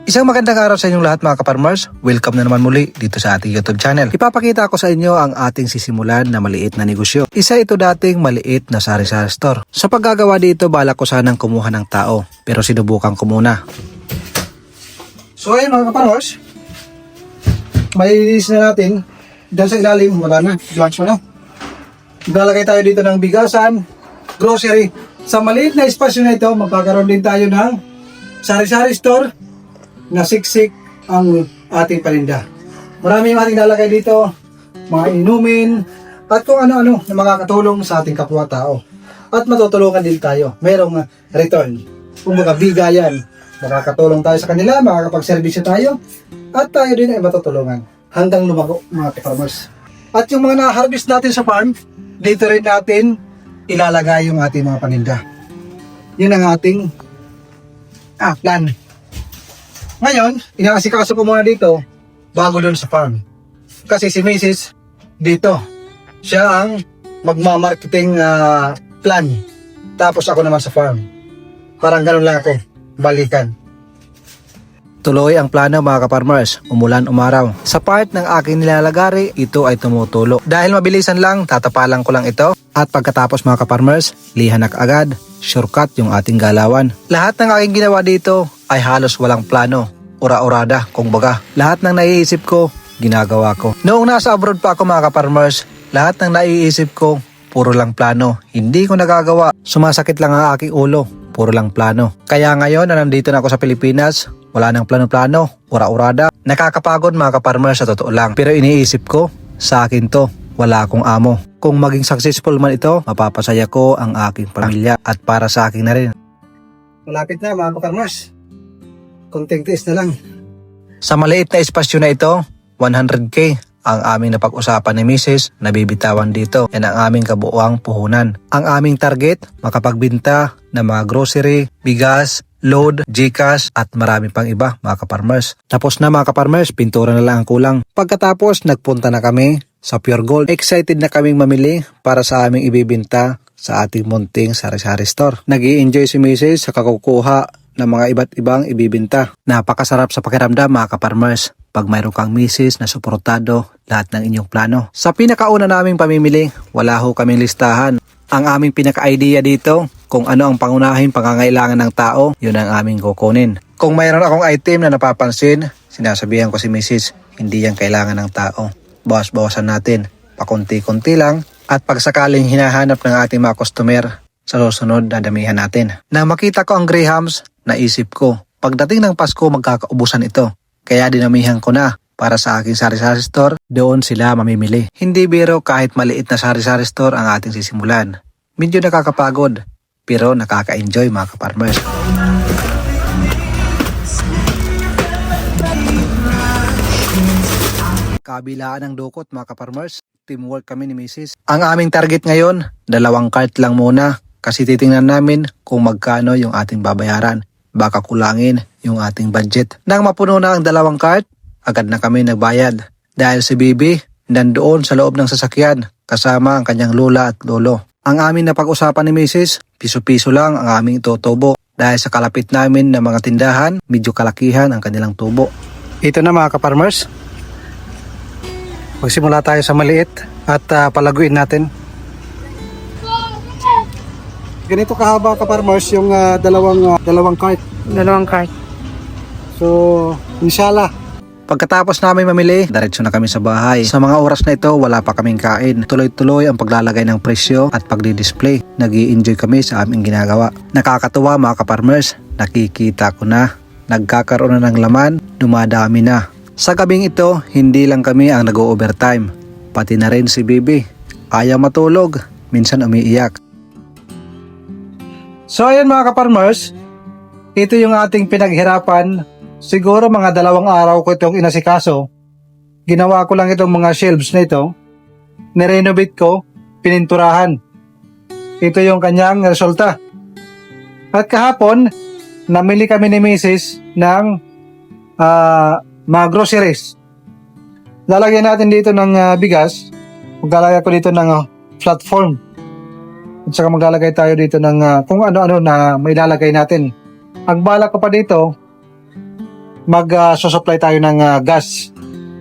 Isang magandang araw sa inyong lahat mga kaparmers. Welcome na naman muli dito sa ating YouTube channel. Ipapakita ko sa inyo ang ating sisimulan na maliit na negosyo. Isa ito dating maliit na sari-sari store. Sa paggagawa dito, balak ko sanang kumuha ng tao. Pero sinubukan ko muna. So ayun mga kaparmers, may release na natin. Diyan sa ilalim, wala na. Lunch mo na. Maglalagay tayo dito ng bigasan, grocery. Sa maliit na espasyo na ito, magkakaroon din tayo ng sari-sari store na siksik ang ating paninda. Marami yung ating lalagay dito, mga inumin, at kung ano-ano na makakatulong sa ating kapwa-tao. At matutulungan din tayo. Merong return. Kung mga bigayan, makakatulong tayo sa kanila, makakapag-servisyo tayo, at tayo din ay matutulungan hanggang lumago mga farmers. At yung mga na-harvest natin sa farm, dito rin natin ilalagay yung ating mga paninda. Yun ang ating plan. Ngayon, inaasikaso ko muna dito bago doon sa farm. Kasi si Mrs. dito, siya ang magmamarketing plan. Tapos ako naman sa farm. Parang ganun lang ako, balikan. Tuloy ang plano mga kaparmers, umulan umaraw. Sa part ng aking nilalagari, ito ay tumutulo. Dahil mabilisan lang, tatapalan ko lang ito. At pagkatapos mga kaparmers, lihanak agad, shortcut yung ating galawan. Lahat ng aking ginawa dito ay halos walang plano, ura-urada kung baga. Lahat ng naiisip ko, ginagawa ko. Noong nasa abroad pa ako mga kaparmers, lahat ng naiisip ko, puro lang plano. Hindi ko nagagawa. Sumasakit lang ang aking ulo, puro lang plano. Kaya ngayon na nandito na ako sa Pilipinas, wala nang plano-plano, ura-urada. Nakakapagod mga kaparmers sa totoo lang. Pero iniisip ko, sa akin to, wala akong amo. Kung maging successful man ito, mapapasaya ko ang aking pamilya at para sa akin na rin. Malapit na mga kaparmers. Konting tiis na lang. Sa maliit na espasyo na ito, 100k ang aming napag-usapan ni Mrs. na bibitawan dito. Yan ang aming kabuuang puhunan. Ang aming target, makapagbinta ng mga grocery, bigas, load, Gcash at marami pang iba mga kaparmers. Tapos na mga kaparmers, pintura na lang ang kulang. Pagkatapos, nagpunta na kami sa Pure Gold. Excited na kaming mamili para sa aming ibibinta sa ating munting sari-sari store. Nag-i-enjoy si Mrs. sa kakukuha ng mga iba't ibang ibibinta. Napakasarap sa pakiramdam mga kaparmers pag mayroon kang misis na suportado lahat ng inyong plano. Sa pinakauna naming pamimili, wala ho kaming listahan. Ang aming pinaka-idea dito, kung ano ang pangunahing pangangailangan ng tao, yun ang aming kukunin. Kung mayroon akong item na napapansin, sinasabihan ko si misis, hindi yan kailangan ng tao. Bawas-bawasan natin, pakunti-kunti lang, at pag sakaling hinahanap ng ating mga customer, sa susunod dadamihan natin. Nang makita ko ang Grahams, naisip ko, pagdating ng Pasko magkakaubusan ito. Kaya dinamihan ko na para sa aking sari-sari store, doon sila mamimili. Hindi biro kahit maliit na sari-sari store ang ating sisimulan. Medyo nakakapagod, pero nakaka-enjoy mga kaparmers. Kabilaan ng dukot mga kaparmers, teamwork kami ni Mrs. Ang aming target ngayon, 2 cart lang muna. Kasi titingnan namin kung magkano yung ating babayaran. Baka kulangin yung ating budget. Nang mapuno na ang 2 cart, agad na kami nagbayad. Dahil si Bibi nandoon sa loob ng sasakyan kasama ang kanyang lola at lolo. Ang aming napag-usapan ni Mrs. piso-piso lang ang aming itutubo. Dahil sa kalapit namin na mga tindahan, medyo kalakihan ang kanilang tubo. Ito na mga kaparmers. Magsimula tayo sa maliit at palaguin natin. Ganito kahaba kaparmers yung dalawang cart. 2 cart. So, inshallah. Pagkatapos namin mamili, diretso na kami sa bahay. Sa mga oras na ito, wala pa kaming kain. Tuloy-tuloy ang paglalagay ng presyo at pagdi-display. Nag-i-enjoy kami sa aming ginagawa. Nakakatuwa mga kaparmers, nakikita ko na. Nagkakaroon na ng laman, dumadami na. Sa gabing ito, hindi lang kami ang nag-o-overtime. Pati na rin si Bibi. Ayaw matulog, minsan umiiyak. So ayan mga kaparmers, ito yung ating pinaghirapan. Siguro mga 2 araw ko itong inasikaso. Ginawa ko lang itong mga shelves na ito. Nirenovate ko, pininturahan. Ito yung kanyang resulta. At kahapon, namili kami ni Mrs. ng mga groceries. Lalagyan natin dito ng bigas. Maglalagay ko dito ng platform. At saka maglalagay tayo dito ng kung ano-ano na may lalagay natin Ang balak ko pa dito, mag-susupply tayo ng gas.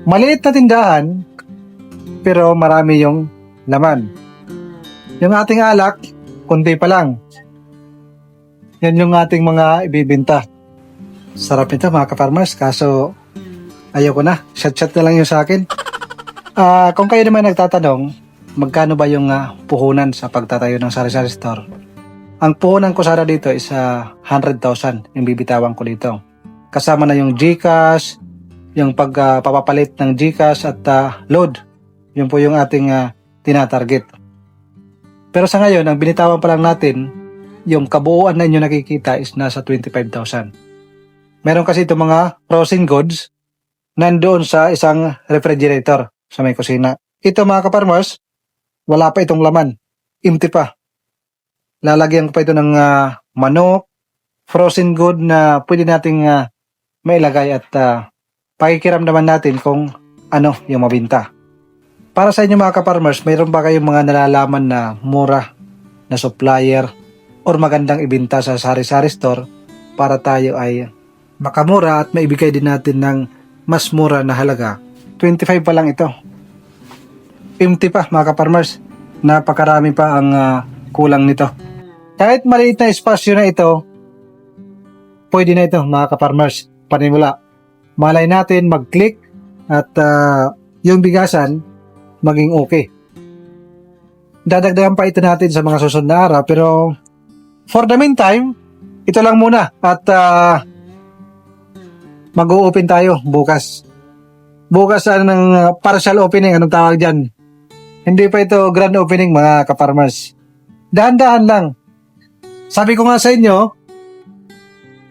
Maliit na tindahan, pero marami yung laman. Yung ating alak, kunti pa lang. Yan yung ating mga ibibenta. Sarap nito mga ka-farmers, kaso ayoko na. Shot-shot na lang yung sa akin. Kung kayo naman nagtatanong, magkano ba yung puhunan sa pagtatayo ng sari-sari store? Ang puhunan ko sana dito is 100,000 yung bibitawan ko dito. Kasama na yung GCash, yung pagpapapalit ng GCash at load. Yun po yung ating tinatarget. Pero sa ngayon, ang binitawan pa lang natin, yung kabuuan na inyo nakikita is nasa 25,000. Meron kasi itong mga frozen goods nandoon sa isang refrigerator sa may kusina. Ito mga ka-farmers, wala pa itong laman. Empty pa. Lalagyan ko pa ito ng manok, frozen good na pwede nating mailagay at pakikiramdaman natin kung ano yung mabinta. Para sa inyo mga ka-farmers, mayroon ba kayong mga nalalaman na mura na supplier or magandang ibinta sa sari-sari store para tayo ay makamura at maibigay din natin ng mas mura na halaga? 25 pa lang ito. Empty pa mga ka-farmers. Napakarami pa ang kulang nito. Kahit maliit na espasyo na ito, pwede na ito mga ka-farmers. Panimula. Malay natin mag-click at yung bigasan maging okay. Dadagdagan pa ito natin sa mga susunod na araw, pero for the meantime, ito lang muna at mag-o-open tayo bukas. Bukas ng partial opening, anong tawag dyan? Hindi pa ito grand opening mga ka-farmers. Dahan-dahan lang. Sabi ko nga sa inyo,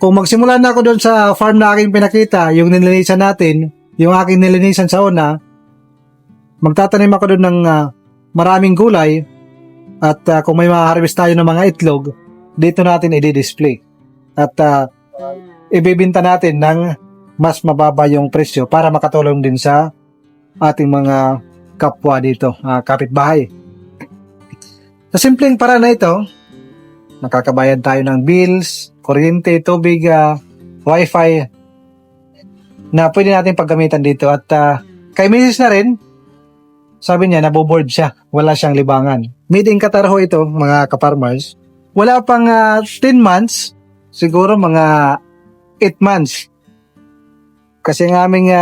kung magsimula na ako doon sa farm na aking pinakita, yung nilinisan natin, yung aking nilinisan sa una, magtatanim ako doon ng maraming gulay at kung may ma-harvest tayo ng mga itlog, dito natin i-display. At ibibinta natin ng mas mababa yung presyo para makatulong din sa ating mga kapwa dito, kapitbahay. Sa simpleng paraan na ito, nakakabayad tayo ng bills, kuryente, tubig, wifi na pwede natin paggamitan dito. At kay Mrs. na rin, sabi niya naboboard siya, wala siyang libangan. Made in Qatar ho ito mga ka-farmers. Wala pang 10 months, siguro mga 8 months. Kasi ang aming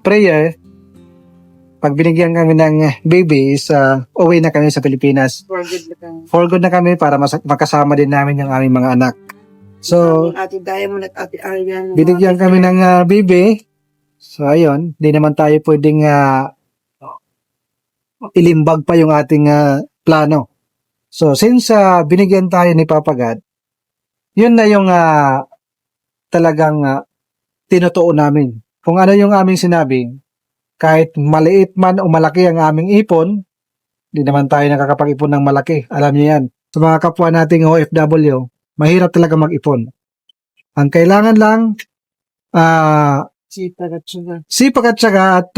prayer, pag binigyan kami ng baby is uwi na kami sa Pilipinas. For good na kami para makasama din namin yung aming mga anak. So, Ate Diamond at Ate Arian. binigyan kami ng baby. So, ayun, di naman tayo pwedeng ilimbag pa yung ating plano. So, since binigyan tayo ni Papa God, yun na yung talagang tinutuon namin. Kung ano yung aming sinabi, kahit maliit man o malaki ang aming ipon, di naman tayo nakakapag-ipon ng malaki. Alam niyo yan. Sa mga kapwa nating OFW, mahirap talaga mag-ipon. Ang kailangan lang, sipag at syaga at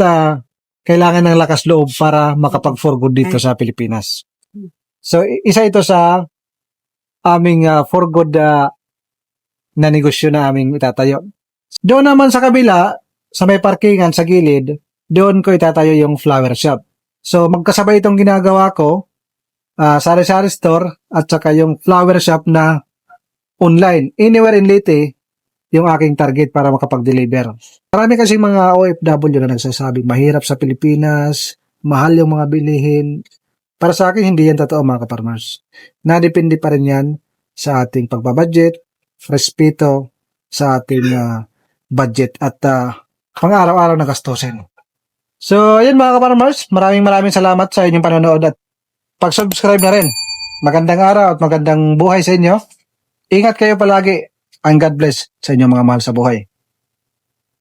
kailangan ng lakas loob para makapag-for good dito sa Pilipinas. So, isa ito sa aming for good na negosyo na aming itatayo. Doon naman sa kabila, sa may parkingan sa gilid, doon ko itatayo yung flower shop. So, magkasabay itong ginagawa ko, sari-sari store at saka yung flower shop na online. Anywhere in Leyte, yung aking target para makapag-deliver. Marami kasi mga OFW na nagsasabing mahirap sa Pilipinas, mahal yung mga bilihin. Para sa akin, hindi yan totoo mga ka-farmers. Nadepende pa rin yan sa ating pagbabudget, respeto sa ating budget at pang-araw-araw na gastusin. So, ayun mga ka-farmers, maraming salamat sa inyong panonood at pag-subscribe na rin. Magandang araw at magandang buhay sa inyo. Ingat kayo palagi and God bless sa inyong mga mahal sa buhay.